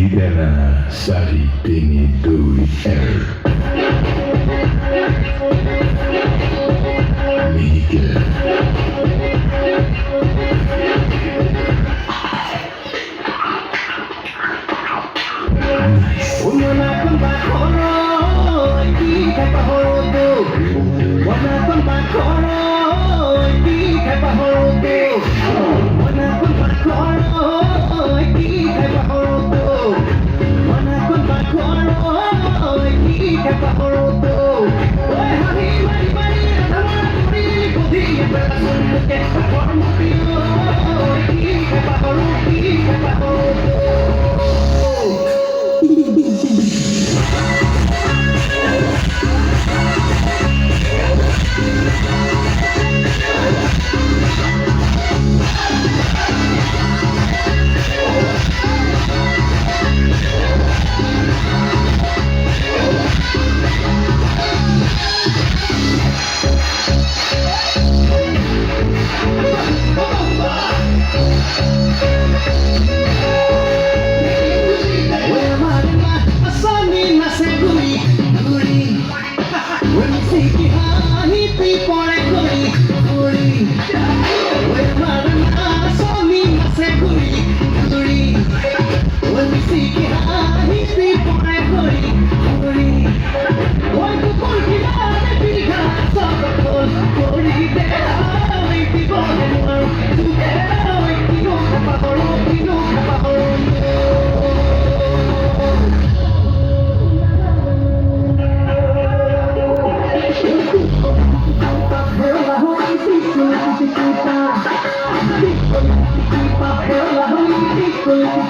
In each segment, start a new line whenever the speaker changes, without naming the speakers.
Di ka na sa ipiniduwi Miguel.
Wala kang bakoro, hindi ka pahorodo. Wala kang bakoro, hindi ka pahorodo. Wala kang bakoro, hindi ka pahorodo. Wala kang bakoro, hindi ka pahorodo. Oy, hari, mari, mari, naman ang pili ko di ang perasun mo kaya sa formo pilo. Hindi ka pahorodo, hindi ka pahorodo.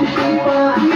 Kita